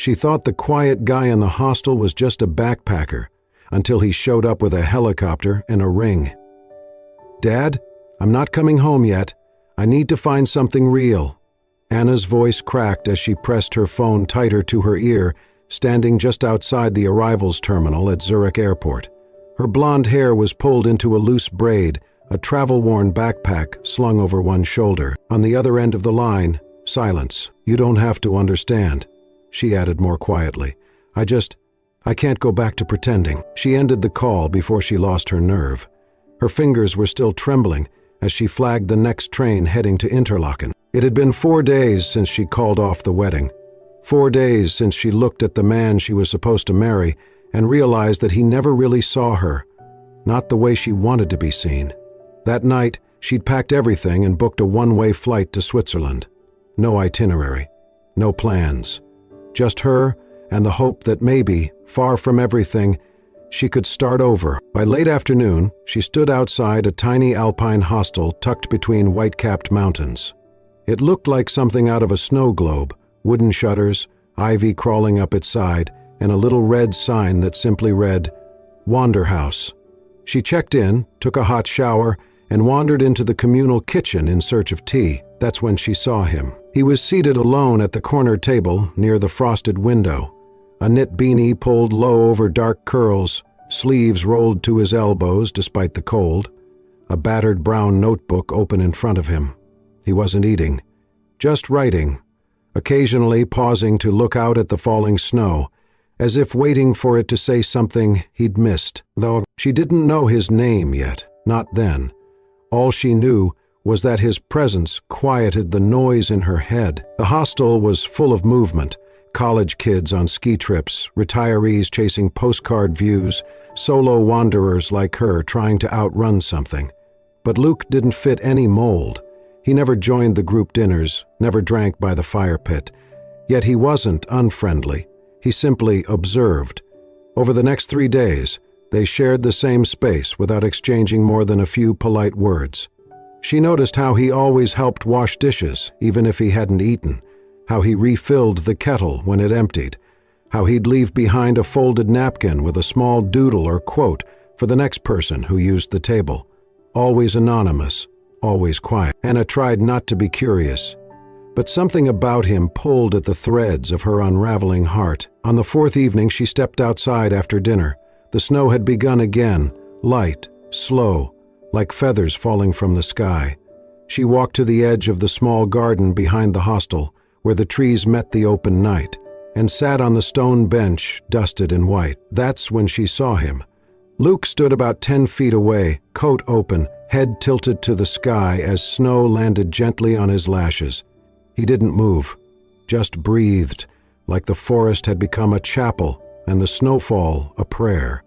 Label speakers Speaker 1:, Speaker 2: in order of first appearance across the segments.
Speaker 1: She thought the quiet guy in the hostel was just a backpacker, until he showed up with a helicopter and a ring. "Dad, I'm not coming home yet. I need to find something real." Anna's voice cracked as she pressed her phone tighter to her ear, standing just outside the arrivals terminal at Zurich Airport. Her blonde hair was pulled into a loose braid, a travel-worn backpack slung over one shoulder. On the other end of the line, silence. "You don't have to understand," she added more quietly. I can't go back to pretending." She ended the call before she lost her nerve. Her fingers were still trembling as she flagged the next train heading to Interlaken. It had been 4 days since she called off the wedding. 4 days since she looked at the man she was supposed to marry and realized that he never really saw her, not the way she wanted to be seen. That night, she'd packed everything and booked a one-way flight to Switzerland. No itinerary, no plans. Just her and the hope that maybe, far from everything, she could start over. By late afternoon, she stood outside a tiny alpine hostel tucked between white-capped mountains. It looked like something out of a snow globe, wooden shutters, ivy crawling up its side, and a little red sign that simply read, "Wander House." She checked in, took a hot shower, and wandered into the communal kitchen in search of tea. That's when she saw him. He was seated alone at the corner table near the frosted window, a knit beanie pulled low over dark curls, sleeves rolled to his elbows despite the cold, a battered brown notebook open in front of him. He wasn't eating, just writing, occasionally pausing to look out at the falling snow, as if waiting for it to say something he'd missed, though she didn't know his name yet, not then. All she knew was that his presence quieted the noise in her head. The hostel was full of movement, college kids on ski trips, retirees chasing postcard views, solo wanderers like her trying to outrun something. But Luke didn't fit any mold. He never joined the group dinners, never drank by the fire pit. Yet he wasn't unfriendly. He simply observed. Over the next 3 days, they shared the same space without exchanging more than a few polite words. She noticed how he always helped wash dishes, even if he hadn't eaten, how he refilled the kettle when it emptied, how he'd leave behind a folded napkin with a small doodle or quote for the next person who used the table. Always anonymous, always quiet. Anna tried not to be curious, but something about him pulled at the threads of her unraveling heart. On the 4th evening, she stepped outside after dinner. The snow had begun again, light, slow, like feathers falling from the sky. She walked to the edge of the small garden behind the hostel, where the trees met the open night, and sat on the stone bench, dusted in white. That's when she saw him. Luke stood about 10 feet away, coat open, head tilted to the sky as snow landed gently on his lashes. He didn't move, just breathed, like the forest had become a chapel and the snowfall a prayer.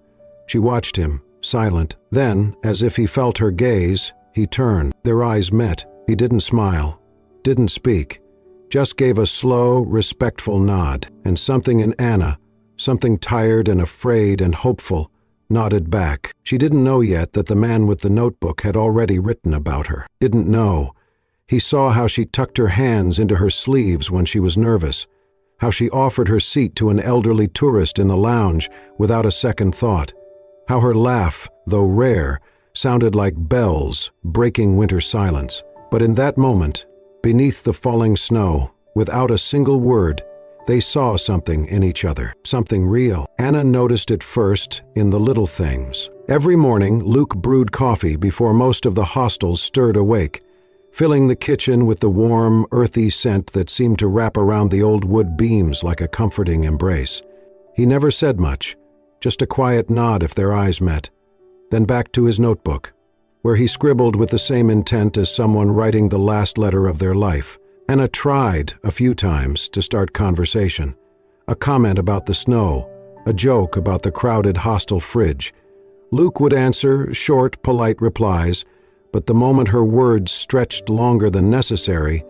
Speaker 1: She watched him, silent. Then, as if he felt her gaze, he turned. Their eyes met. He didn't smile, didn't speak, just gave a slow, respectful nod, and something in Anna, something tired and afraid and hopeful, nodded back. She didn't know yet that the man with the notebook had already written about her. Didn't know. He saw how she tucked her hands into her sleeves when she was nervous, how she offered her seat to an elderly tourist in the lounge without a second thought, how her laugh, though rare, sounded like bells breaking winter silence. But in that moment, beneath the falling snow, without a single word, they saw something in each other, something real. Anna noticed it first in the little things. Every morning, Luke brewed coffee before most of the hostels stirred awake, filling the kitchen with the warm, earthy scent that seemed to wrap around the old wood beams like a comforting embrace. He never said much, just a quiet nod if their eyes met, then back to his notebook, where he scribbled with the same intent as someone writing the last letter of their life. Anna tried, a few times, to start conversation. A comment about the snow, a joke about the crowded hostel fridge. Luke would answer short, polite replies, but the moment her words stretched longer than necessary,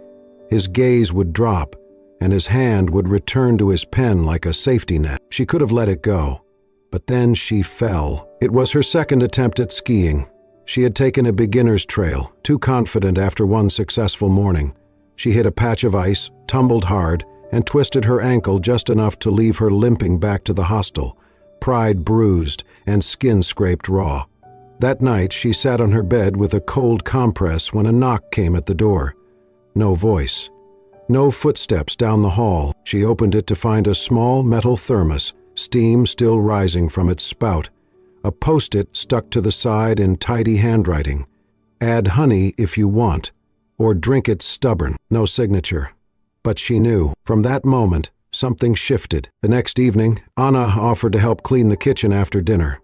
Speaker 1: his gaze would drop, and his hand would return to his pen like a safety net. She could have let it go, but then she fell. It was her second attempt at skiing. She had taken a beginner's trail, too confident after one successful morning. She hit a patch of ice, tumbled hard, and twisted her ankle just enough to leave her limping back to the hostel, pride bruised and skin scraped raw. That night she sat on her bed with a cold compress when a knock came at the door. No voice. No footsteps down the hall. She opened it to find a small metal thermos, steam still rising from its spout. A post-it stuck to the side in tidy handwriting. Add honey if you want, or drink it stubborn. No signature. But she knew. From that moment, something shifted. The next evening, Anna offered to help clean the kitchen after dinner.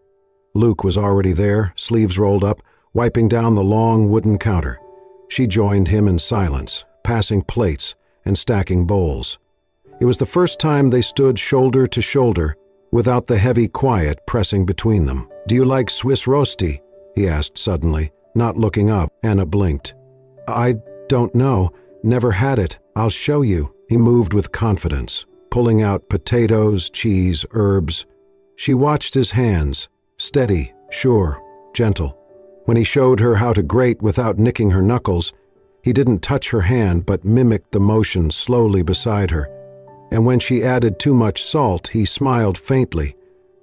Speaker 1: Luke was already there, sleeves rolled up, wiping down the long wooden counter. She joined him in silence, passing plates and stacking bowls. It was the first time they stood shoulder to shoulder, without the heavy quiet pressing between them. "Do you like Swiss roasty?" he asked suddenly, not looking up. Anna blinked. "I don't know. Never had it. I'll show you." He moved with confidence, pulling out potatoes, cheese, herbs. She watched his hands, steady, sure, gentle. When he showed her how to grate without nicking her knuckles, he didn't touch her hand but mimicked the motion slowly beside her. And when she added too much salt, he smiled faintly,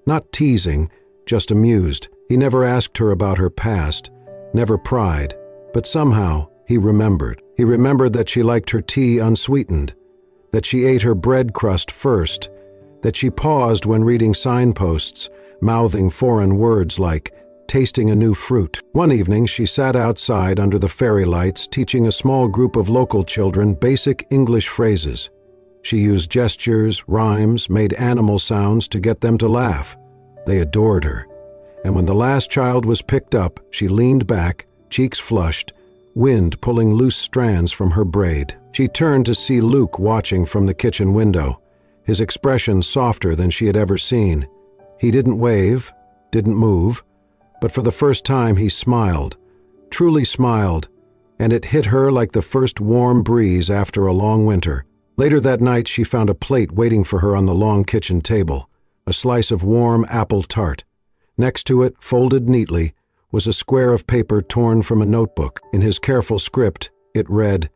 Speaker 1: not teasing, just amused. He never asked her about her past, never pried, but somehow he remembered. He remembered that she liked her tea unsweetened, that she ate her bread crust first, that she paused when reading signposts, mouthing foreign words like tasting a new fruit. One evening, she sat outside under the fairy lights teaching a small group of local children basic English phrases. She used gestures, rhymes, made animal sounds to get them to laugh. They adored her. And when the last child was picked up, she leaned back, cheeks flushed, wind pulling loose strands from her braid. She turned to see Luke watching from the kitchen window, his expression softer than she had ever seen. He didn't wave, didn't move, but for the first time he smiled, truly smiled, and it hit her like the first warm breeze after a long winter. Later that night she found a plate waiting for her on the long kitchen table, a slice of warm apple tart. Next to it, folded neatly, was a square of paper torn from a notebook. In his careful script, it read,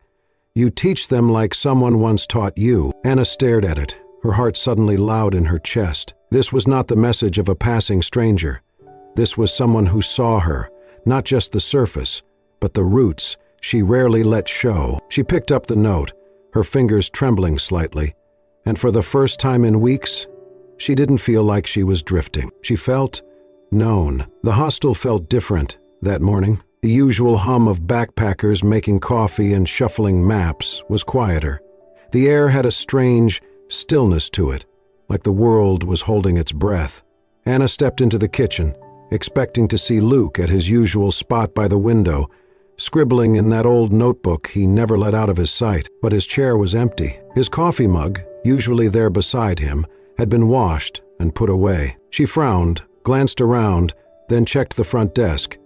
Speaker 1: "You teach them like someone once taught you." Anna stared at it, her heart suddenly loud in her chest. This was not the message of a passing stranger. This was someone who saw her, not just the surface, but the roots she rarely let show. She picked up the note, her fingers trembling slightly, and for the first time in weeks, she didn't feel like she was drifting. She felt known. The hostel felt different that morning. The usual hum of backpackers making coffee and shuffling maps was quieter. The air had a strange stillness to it, like the world was holding its breath. Anna stepped into the kitchen, expecting to see Luke at his usual spot by the window, scribbling in that old notebook he never let out of his sight. But his chair was empty. His coffee mug, usually there beside him, had been washed and put away. She frowned, glanced around, then checked the front desk.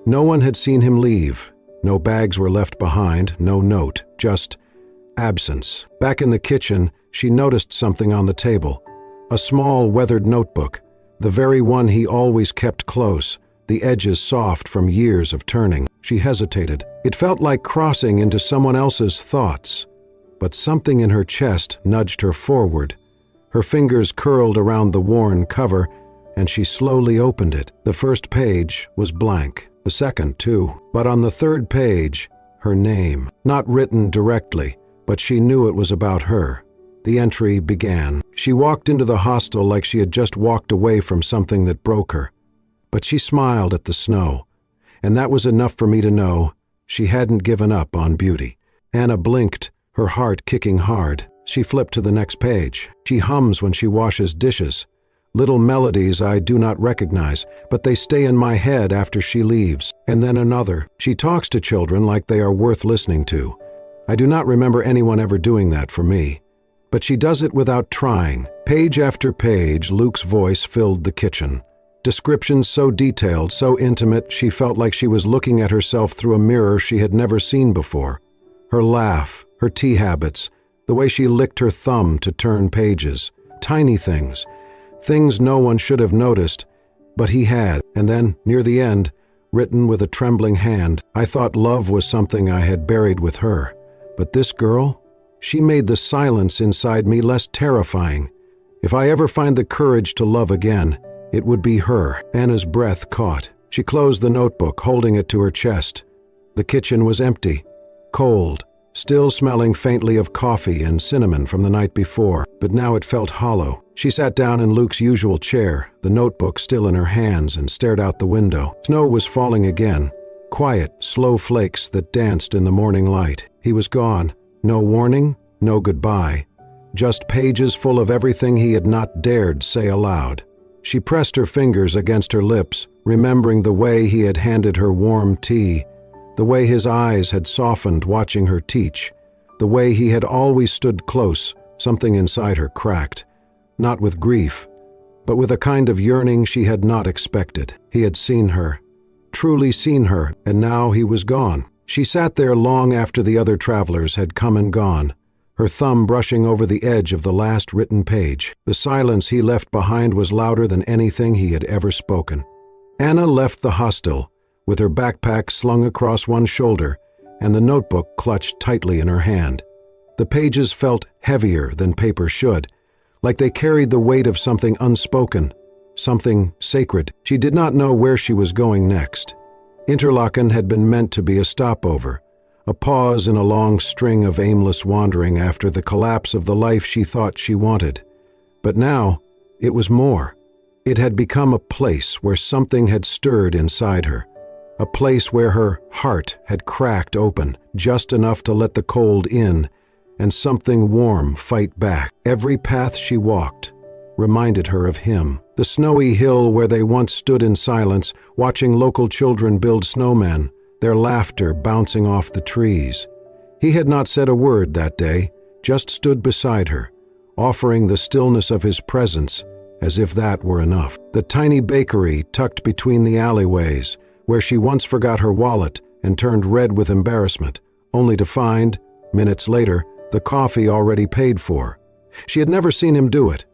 Speaker 1: No one had seen him leave. No bags were left behind, no note, just absence. Back in the kitchen, she noticed something on the table. A small, weathered notebook, the very one he always kept close, the edges soft from years of turning. She hesitated. It felt like crossing into someone else's thoughts, but something in her chest nudged her forward. Her fingers curled around the worn cover, and she slowly opened it. The first page was blank, the second too. But on the third page, her name. Not written directly, but she knew it was about her. The entry began. She walked into the hostel like she had just walked away from something that broke her. But she smiled at the snow, and that was enough for me to know she hadn't given up on beauty. Anna blinked, her heart kicking hard. She flipped to the next page. She hums when she washes dishes. Little melodies I do not recognize, but they stay in my head after she leaves. And then another. She talks to children like they are worth listening to. I do not remember anyone ever doing that for me. But she does it without trying. Page after page, Luke's voice filled the kitchen. Descriptions so detailed, so intimate, she felt like she was looking at herself through a mirror she had never seen before. Her laugh, her tea habits, the way she licked her thumb to turn pages. Tiny things. Things no one should have noticed, but he had. And then, near the end, written with a trembling hand, I thought love was something I had buried with her. But this girl, She made the silence inside me less terrifying. If I ever find the courage to love again, it would be her. Anna's breath caught. She closed the notebook, holding it to her chest. The kitchen was empty, cold, still smelling faintly of coffee and cinnamon from the night before, but now it felt hollow. She sat down in Luke's usual chair, the notebook still in her hands, and stared out the window. Snow was falling again, quiet, slow flakes that danced in the morning light. He was gone. No warning, no goodbye. Just pages full of everything he had not dared say aloud. She pressed her fingers against her lips, remembering the way he had handed her warm tea, the way his eyes had softened watching her teach, the way he had always stood close. Something inside her cracked, not with grief, but with a kind of yearning she had not expected. He had seen her, truly seen her, and now he was gone. She sat there long after the other travelers had come and gone, her thumb brushing over the edge of the last written page. The silence he left behind was louder than anything he had ever spoken. Anna left the hostel, with her backpack slung across one shoulder and the notebook clutched tightly in her hand. The pages felt heavier than paper should, like they carried the weight of something unspoken, something sacred. She did not know where she was going next. Interlaken had been meant to be a stopover, a pause in a long string of aimless wandering after the collapse of the life she thought she wanted. But now, it was more. It had become a place where something had stirred inside her, a place where her heart had cracked open, just enough to let the cold in, and something warm fight back. Every path she walked reminded her of him. The snowy hill where they once stood in silence, watching local children build snowmen, their laughter bouncing off the trees. He had not said a word that day, just stood beside her, offering the stillness of his presence, as if that were enough. The tiny bakery tucked between the alleyways, where she once forgot her wallet and turned red with embarrassment, only to find, minutes later, the coffee already paid for. She had never seen him do it,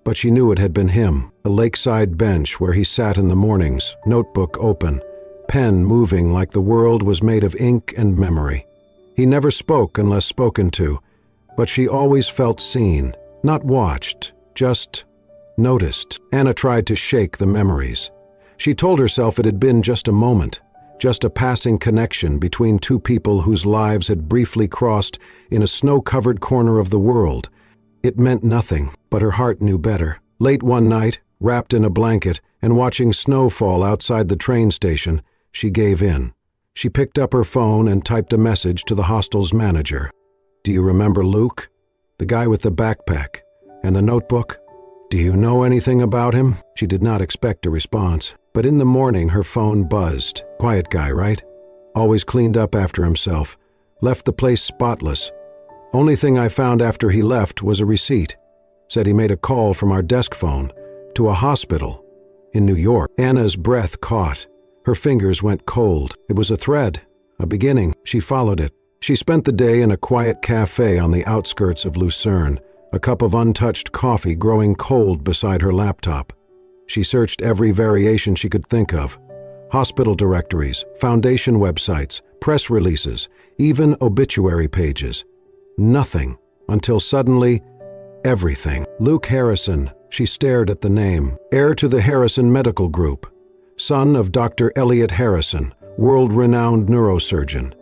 Speaker 1: but she knew it had been him. The lakeside bench where he sat in the mornings, notebook open, pen moving like the world was made of ink and memory. He never spoke unless spoken to, but she always felt seen, not watched, just noticed. Anna tried to shake the memories. She told herself it had been just a moment, just a passing connection between two people whose lives had briefly crossed in a snow-covered corner of the world. It meant nothing, but her heart knew better. Late one night, wrapped in a blanket and watching snow fall outside the train station, she gave in. She picked up her phone and typed a message to the hostel's manager. "Do you remember Luke? The guy with the backpack and the notebook? Do you know anything about him?" She did not expect a response, but in the morning her phone buzzed. Quiet guy, right? Always cleaned up after himself. Left the place spotless. Only thing I found after he left was a receipt. Said he made a call from our desk phone to a hospital in New York. Anna's breath caught. Her fingers went cold. It was a thread, a beginning. She followed it. She spent the day in a quiet cafe on the outskirts of Lucerne, a cup of untouched coffee growing cold beside her laptop. She searched every variation she could think of. Hospital directories, foundation websites, press releases, even obituary pages. Nothing, until suddenly, everything. Luke Harrison. She stared at the name. Heir to the Harrison Medical Group. Son of Dr. Elliot Harrison, world-renowned neurosurgeon.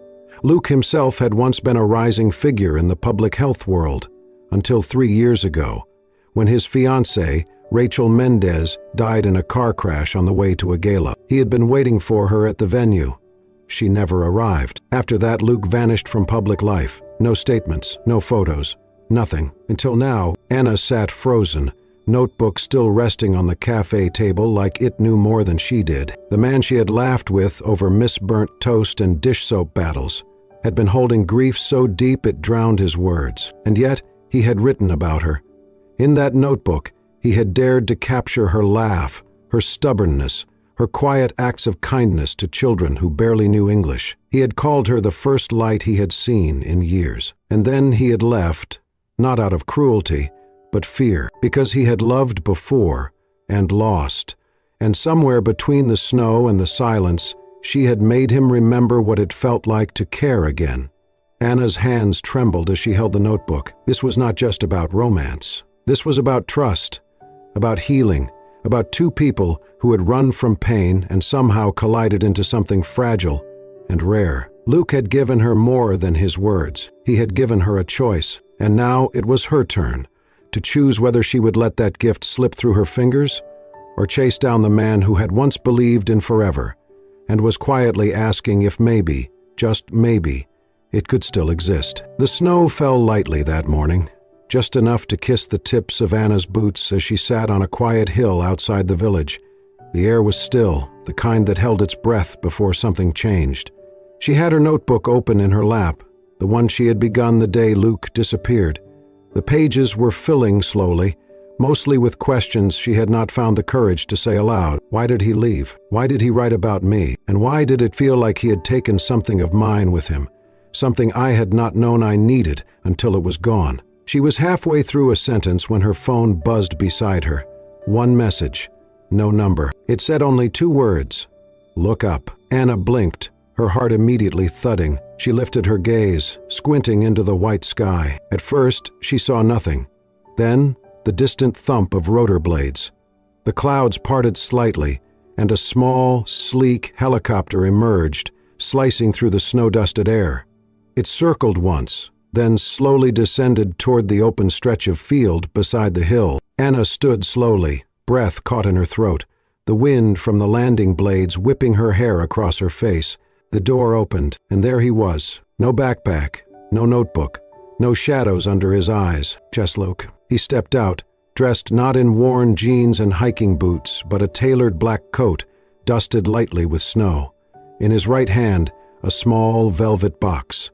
Speaker 1: Luke himself had once been a rising figure in the public health world, until 3 years ago, when his fiancée, Rachel Mendez, died in a car crash on the way to a gala. He had been waiting for her at the venue. She never arrived. After that, Luke vanished from public life. No statements, no photos, nothing. Until now, Anna sat frozen, notebook still resting on the cafe table like it knew more than she did. The man she had laughed with over misburnt toast and dish soap battles had been holding grief so deep it drowned his words. And yet, he had written about her. In that notebook, he had dared to capture her laugh, her stubbornness, her quiet acts of kindness to children who barely knew English. He had called her the first light he had seen in years. And then he had left, not out of cruelty, but fear, because he had loved before and lost. And somewhere between the snow and the silence, she had made him remember what it felt like to care again. Anna's hands trembled as she held the notebook. This was not just about romance. This was about trust, about healing, about two people who had run from pain and somehow collided into something fragile and rare. Luke had given her more than his words. He had given her a choice, and now it was her turn to choose whether she would let that gift slip through her fingers or chase down the man who had once believed in forever and was quietly asking if maybe, just maybe, it could still exist. The snow fell lightly that morning, just enough to kiss the tips of Anna's boots as she sat on a quiet hill outside the village. The air was still, the kind that held its breath before something changed. She had her notebook open in her lap, the one she had begun the day Luke disappeared. The pages were filling slowly, mostly with questions she had not found the courage to say aloud. Why did he leave? Why did he write about me? And why did it feel like he had taken something of mine with him? Something I had not known I needed until it was gone. She was halfway through a sentence when her phone buzzed beside her. One message, no number. It said only 2 words, "Look up." Anna blinked, her heart immediately thudding. She lifted her gaze, squinting into the white sky. At first, she saw nothing. Then, the distant thump of rotor blades. The clouds parted slightly, and a small, sleek helicopter emerged, slicing through the snow-dusted air. It circled once, then slowly descended toward the open stretch of field beside the hill. Anna stood slowly, breath caught in her throat, the wind from the landing blades whipping her hair across her face. The door opened, and there he was. No backpack, no notebook, no shadows under his eyes. Just Luke. He stepped out, dressed not in worn jeans and hiking boots, but a tailored black coat, dusted lightly with snow. In his right hand, a small velvet box.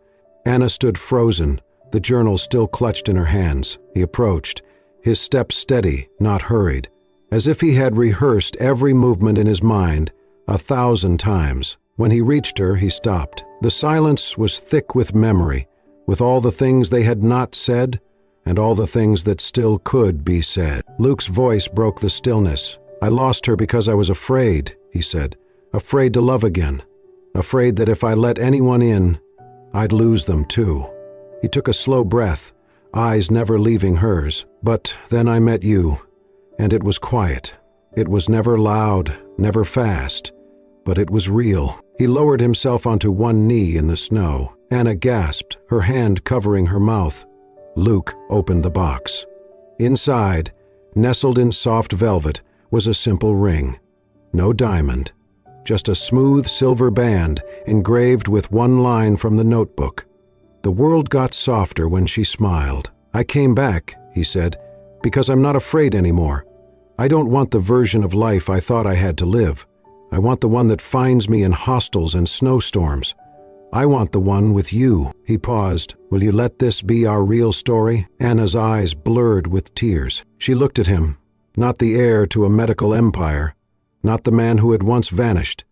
Speaker 1: Anna stood frozen, the journal still clutched in her hands. He approached, his step steady, not hurried, as if he had rehearsed every movement in his mind 1,000 times. When he reached her, he stopped. The silence was thick with memory, with all the things they had not said and all the things that still could be said. Luke's voice broke the stillness. "I lost her because I was afraid," he said. "Afraid to love again. Afraid that if I let anyone in, I'd lose them too." He took a slow breath, eyes never leaving hers. "But then I met you, and it was quiet. It was never loud, never fast, but it was real." He lowered himself onto one knee in the snow. Anna gasped, her hand covering her mouth. Luke opened the box. Inside, nestled in soft velvet, was a simple ring. No diamond, just a smooth silver band engraved with one line from the notebook. The world got softer when she smiled. "I came back," he said, "because I'm not afraid anymore. I don't want the version of life I thought I had to live. I want the one that finds me in hostels and snowstorms. I want the one with you." He paused. "Will you let this be our real story?" Anna's eyes blurred with tears. She looked at him, not the heir to a medical empire, not the man who had once vanished,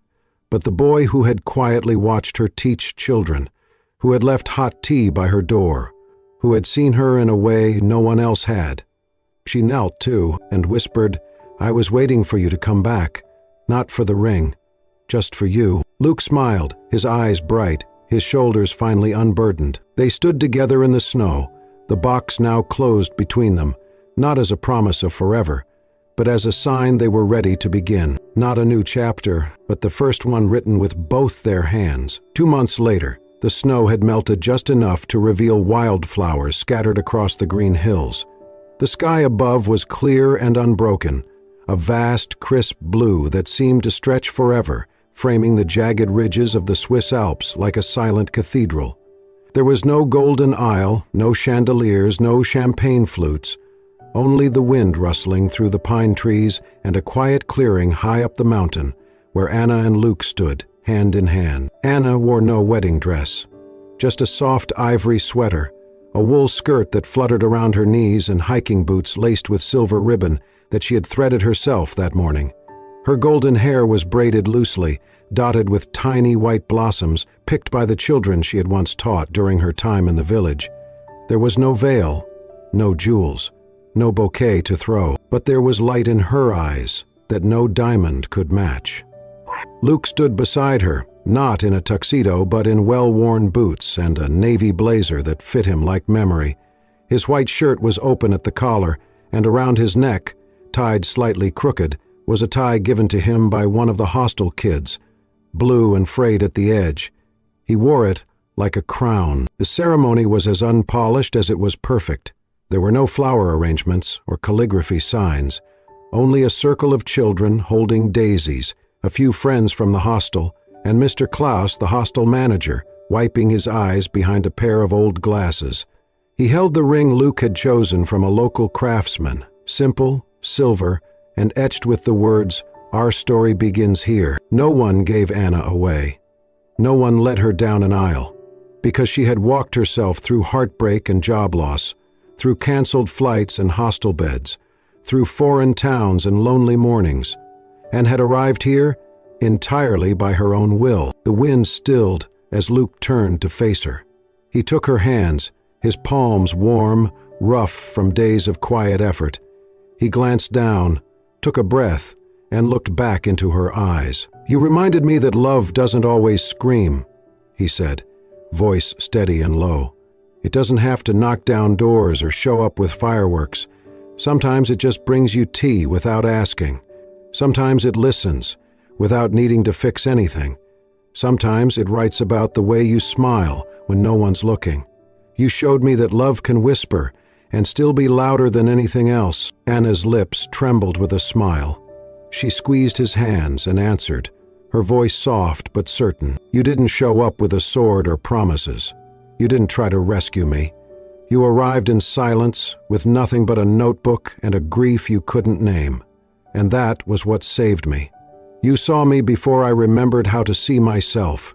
Speaker 1: but the boy who had quietly watched her teach children, who had left hot tea by her door, who had seen her in a way no one else had. She knelt, too, and whispered, "I was waiting for you to come back. Not for the ring, just for you." Luke smiled, his eyes bright, his shoulders finally unburdened. They stood together in the snow, the box now closed between them, not as a promise of forever, but as a sign they were ready to begin. Not a new chapter, but the first one written with both their hands. 2 months later, the snow had melted just enough to reveal wildflowers scattered across the green hills. The sky above was clear and unbroken, a vast, crisp blue that seemed to stretch forever, framing the jagged ridges of the Swiss Alps like a silent cathedral. There was no golden aisle, no chandeliers, no champagne flutes, only the wind rustling through the pine trees and a quiet clearing high up the mountain where Anna and Luke stood, hand in hand. Anna wore no wedding dress, just a soft ivory sweater, a wool skirt that fluttered around her knees and hiking boots laced with silver ribbon that she had threaded herself that morning. Her golden hair was braided loosely, dotted with tiny white blossoms picked by the children she had once taught during her time in the village. There was no veil, no jewels, no bouquet to throw, but there was light in her eyes that no diamond could match. Luke stood beside her, not in a tuxedo but in well-worn boots and a navy blazer that fit him like memory. His white shirt was open at the collar, and around his neck, tied slightly crooked, was a tie given to him by one of the Hostel kids, blue and frayed at the edge. He wore it like a crown. The ceremony was as unpolished as it was perfect. There were no flower arrangements or calligraphy signs, only a circle of children holding daisies, a few friends from the hostel, and Mr. Klaus, the hostel manager, wiping his eyes behind a pair of old glasses. He held the ring Luke had chosen from a local craftsman, simple, silver, and etched with the words, "Our story begins here." No one gave Anna away. No one led her down an aisle, because she had walked herself through heartbreak and job loss, through canceled flights and hostel beds, through foreign towns and lonely mornings, and had arrived here entirely by her own will. The wind stilled as Luke turned to face her. He took her hands, his palms warm, rough from days of quiet effort. He glanced down, took a breath, and looked back into her eyes. "You reminded me that love doesn't always scream," he said, voice steady and low. "It doesn't have to knock down doors or show up with fireworks. Sometimes it just brings you tea without asking. Sometimes it listens, without needing to fix anything. Sometimes it writes about the way you smile when no one's looking. You showed me that love can whisper and still be louder than anything else." Anna's lips trembled with a smile. She squeezed his hands and answered, her voice soft but certain. "You didn't show up with a sword or promises. You didn't try to rescue me. You arrived in silence, with nothing but a notebook and a grief you couldn't name. And that was what saved me. You saw me before I remembered how to see myself.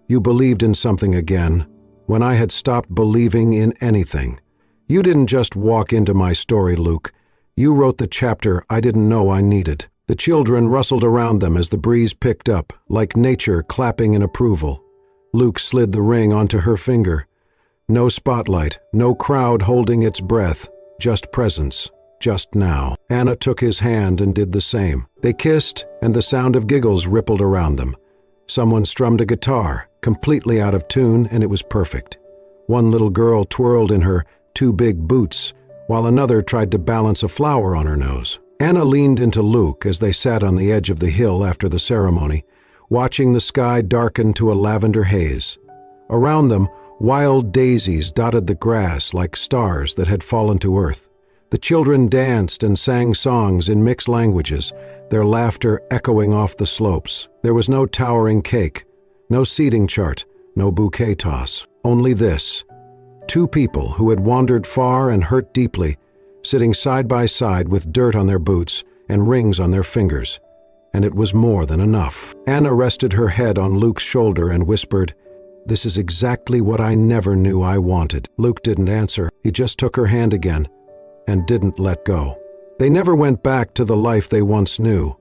Speaker 1: You believed in something again, when I had stopped believing in anything. You didn't just walk into my story, Luke. You wrote the chapter I didn't know I needed." The children rustled around them as the breeze picked up, like nature clapping in approval. Luke slid the ring onto her finger. No spotlight, no crowd holding its breath, just presence, just now. Anna took his hand and did the same. They kissed, and the sound of giggles rippled around them. Someone strummed a guitar, completely out of tune, and it was perfect. One little girl twirled in her two big boots, while another tried to balance a flower on her nose. Anna leaned into Luke as they sat on the edge of the hill after the ceremony, watching the sky darken to a lavender haze. Around them, wild daisies dotted the grass like stars that had fallen to earth. The children danced and sang songs in mixed languages, their laughter echoing off the slopes. There was no towering cake, no seating chart, no bouquet toss. Only this: two people who had wandered far and hurt deeply, sitting side by side with dirt on their boots and rings on their fingers. And it was more than enough. Anna rested her head on Luke's shoulder and whispered, "This is exactly what I never knew I wanted." Luke didn't answer. He just took her hand again and didn't let go. They never went back to the life they once knew.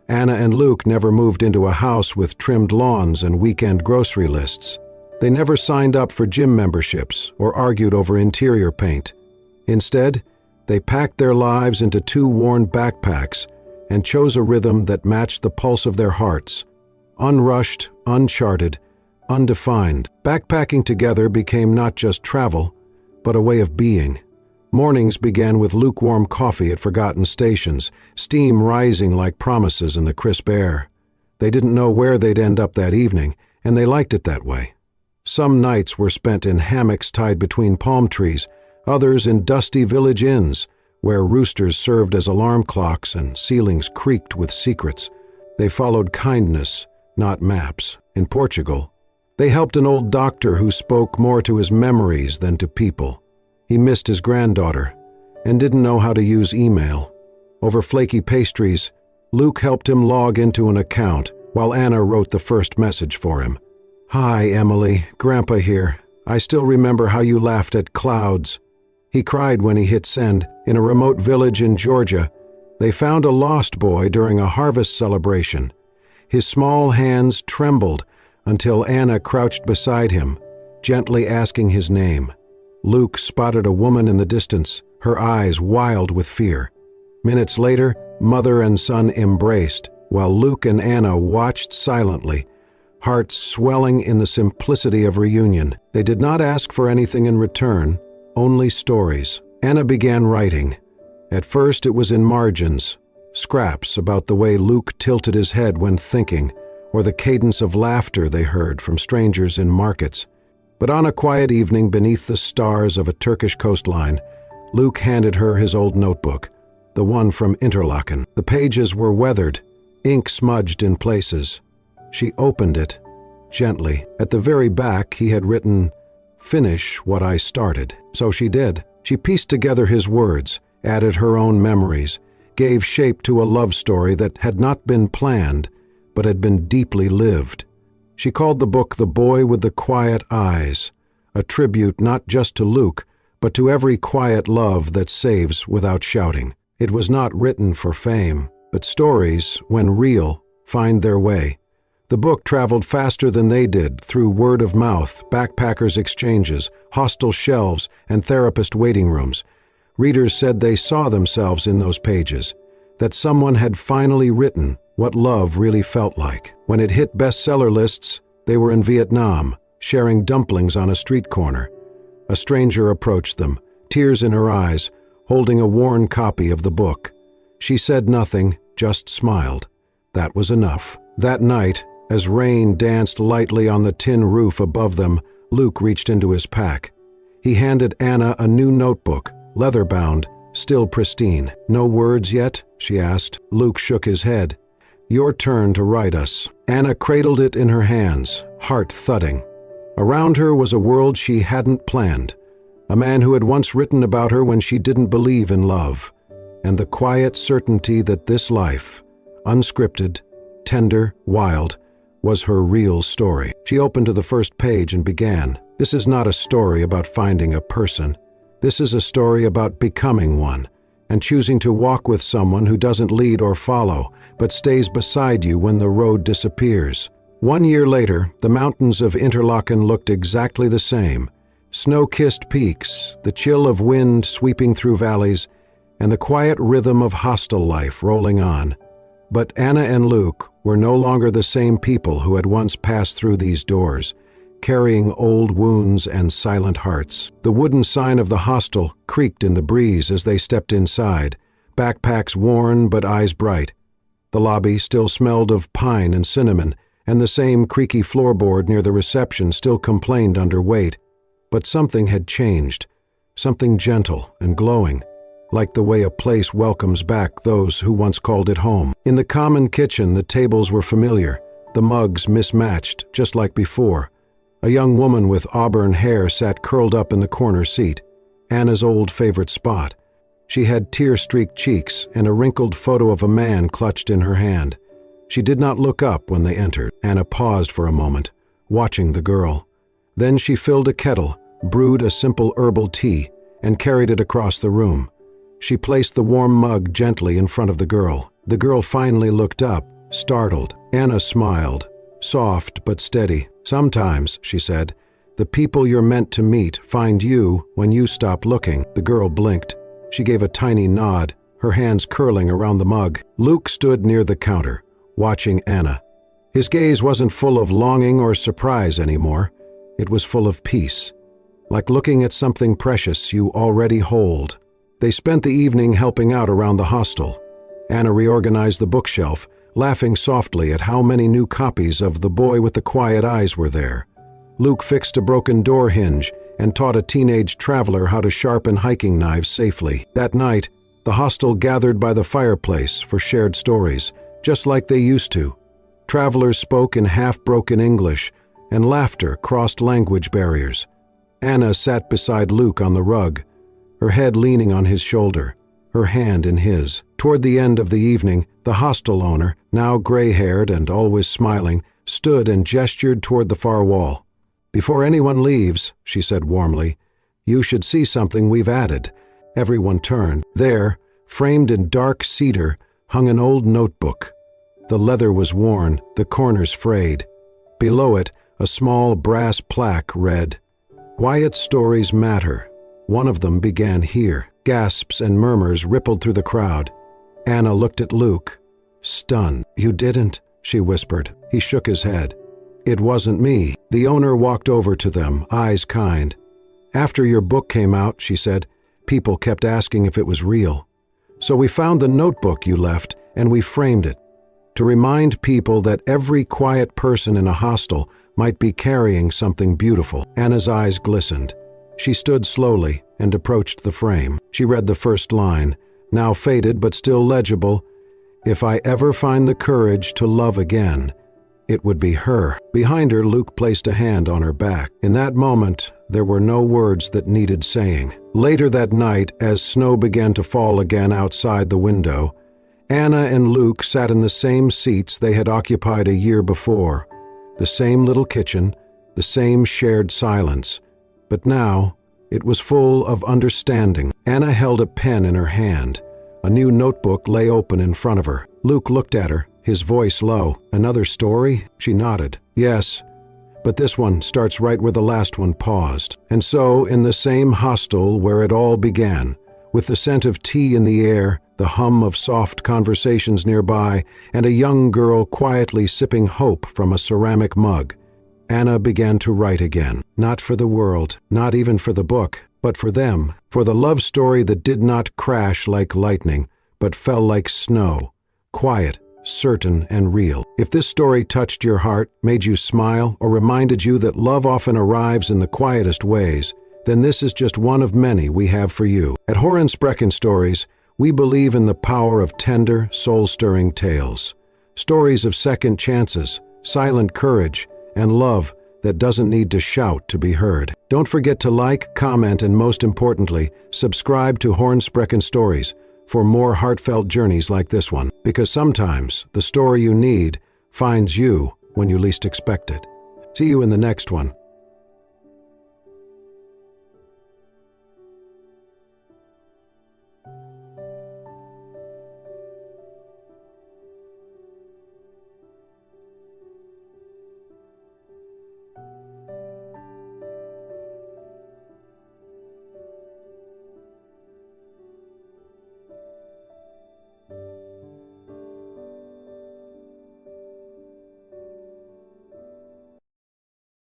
Speaker 1: Anna and Luke never moved into a house with trimmed lawns and weekend grocery lists. They never signed up for gym memberships or argued over interior paint. Instead, they packed their lives into two worn backpacks and chose a rhythm that matched the pulse of their hearts. Unrushed, uncharted, undefined. Backpacking together became not just travel, but a way of being. Mornings began with lukewarm coffee at forgotten stations, steam rising like promises in the crisp air. They didn't know where they'd end up that evening, and they liked it that way. Some nights were spent in hammocks tied between palm trees, others in dusty village inns, where roosters served as alarm clocks and ceilings creaked with secrets. They followed kindness, not maps. In Portugal, they helped an old doctor who spoke more to his memories than to people. He missed his granddaughter and didn't know how to use email. Over flaky pastries, Luke helped him log into an account while Anna wrote the first message for him. "Hi, Emily, Grandpa here. I still remember how you laughed at clouds." He cried when he hit send. In a remote village in Georgia, they found a lost boy during a harvest celebration. His small hands trembled until Anna crouched beside him, gently asking his name. Luke spotted a woman in the distance, her eyes wild with fear. Minutes later, mother and son embraced, while Luke and Anna watched silently, hearts swelling in the simplicity of reunion. They did not ask for anything in return, only stories. Anna began writing. At first it was in margins, scraps about the way Luke tilted his head when thinking, or the cadence of laughter they heard from strangers in markets. But on a quiet evening beneath the stars of a Turkish coastline, Luke handed her his old notebook, the one from Interlaken. The pages were weathered, ink smudged in places. She opened it, gently. At the very back he had written, "Finish what I started." So she did. She pieced together his words, added her own memories, gave shape to a love story that had not been planned, but had been deeply lived. She called the book The Boy with the Quiet Eyes, a tribute not just to Luke, but to every quiet love that saves without shouting. It was not written for fame, but stories, when real, find their way. The book traveled faster than they did, through word of mouth, backpackers' exchanges, hostel shelves, and therapist waiting rooms. Readers said they saw themselves in those pages, that someone had finally written what love really felt like. When it hit bestseller lists, they were in Vietnam, sharing dumplings on a street corner. A stranger approached them, tears in her eyes, holding a worn copy of the book. She said nothing, just smiled. That was enough. That night, as rain danced lightly on the tin roof above them, Luke reached into his pack. He handed Anna a new notebook, leather-bound, still pristine. "No words yet?" she asked. Luke shook his head. "Your turn to write us." Anna cradled it in her hands, heart thudding. Around her was a world she hadn't planned, a man who had once written about her when she didn't believe in love, and the quiet certainty that this life, unscripted, tender, wild, was her real story. She opened to the first page and began. "This is not a story about finding a person. This is a story about becoming one, and choosing to walk with someone who doesn't lead or follow, but stays beside you when the road disappears." 1 year later, the mountains of Interlaken looked exactly the same. Snow-kissed peaks, the chill of wind sweeping through valleys, and the quiet rhythm of hostel life rolling on. But Anna and Luke were no longer the same people who had once passed through these doors, carrying old wounds and silent hearts. The wooden sign of the hostel creaked in the breeze as they stepped inside, backpacks worn but eyes bright. The lobby still smelled of pine and cinnamon, and the same creaky floorboard near the reception still complained under weight. But something had changed, something gentle and glowing, like the way a place welcomes back those who once called it home. In the common kitchen, the tables were familiar, the mugs mismatched, just like before. A young woman with auburn hair sat curled up in the corner seat, Anna's old favorite spot. She had tear-streaked cheeks and a wrinkled photo of a man clutched in her hand. She did not look up when they entered. Anna paused for a moment, watching the girl. Then she filled a kettle, brewed a simple herbal tea, and carried it across the room. She placed the warm mug gently in front of the girl. The girl finally looked up, startled. Anna smiled, soft but steady. "Sometimes," she said, "the people you're meant to meet find you when you stop looking." The girl blinked. She gave a tiny nod, her hands curling around the mug. Luke stood near the counter, watching Anna. His gaze wasn't full of longing or surprise anymore. It was full of peace, like looking at something precious you already hold. They spent the evening helping out around the hostel. Anna reorganized the bookshelf, laughing softly at how many new copies of The Boy with the Quiet Eyes were there. Luke fixed a broken door hinge and taught a teenage traveler how to sharpen hiking knives safely. That night, the hostel gathered by the fireplace for shared stories, just like they used to. Travelers spoke in half-broken English, and laughter crossed language barriers. Anna sat beside Luke on the rug, her head leaning on his shoulder, her hand in his. Toward the end of the evening, the hostel owner, now gray-haired and always smiling, stood and gestured toward the far wall. "Before anyone leaves," she said warmly, "you should see something we've added." Everyone turned. There, framed in dark cedar, hung an old notebook. The leather was worn, the corners frayed. Below it, a small brass plaque read, "Quiet stories matter. One of them began here." Gasps and murmurs rippled through the crowd. Anna looked at Luke. stunned. "You didn't?" she whispered. He shook his head. "It wasn't me." The owner walked over to them, eyes kind. "After your book came out," she said, "people kept asking if it was real. So we found the notebook you left and we framed it to remind people that every quiet person in a hostel might be carrying something beautiful." Anna's eyes glistened. She stood slowly and approached the frame. She read the first line, now faded but still legible. "If I ever find the courage to love again, it would be her." Behind her, Luke placed a hand on her back. In that moment, there were no words that needed saying. Later that night, as snow began to fall again outside the window, Anna and Luke sat in the same seats they had occupied a year before, the same little kitchen, the same shared silence. But now, it was full of understanding. Anna held a pen in her hand. A new notebook lay open in front of her. Luke looked at her, his voice low. "Another story?" She nodded. "Yes, but this one starts right where the last one paused." And so, in the same hostel where it all began, with the scent of tea in the air, the hum of soft conversations nearby, and a young girl quietly sipping hope from a ceramic mug, Anna began to write again. Not for the world, not even for the book, but for them, for the love story that did not crash like lightning, but fell like snow, quiet, certain, and real. If this story touched your heart, made you smile, or reminded you that love often arrives in the quietest ways, then this is just one of many we have for you. At Horensprechen Stories, we believe in the power of tender, soul-stirring tales. Stories of second chances, silent courage, and love that doesn't need to shout to be heard. Don't forget to like, comment, and most importantly, subscribe to Horensprechen Stories for more heartfelt journeys like this one, because sometimes the story you need finds you when you least expect it. See you in the next one.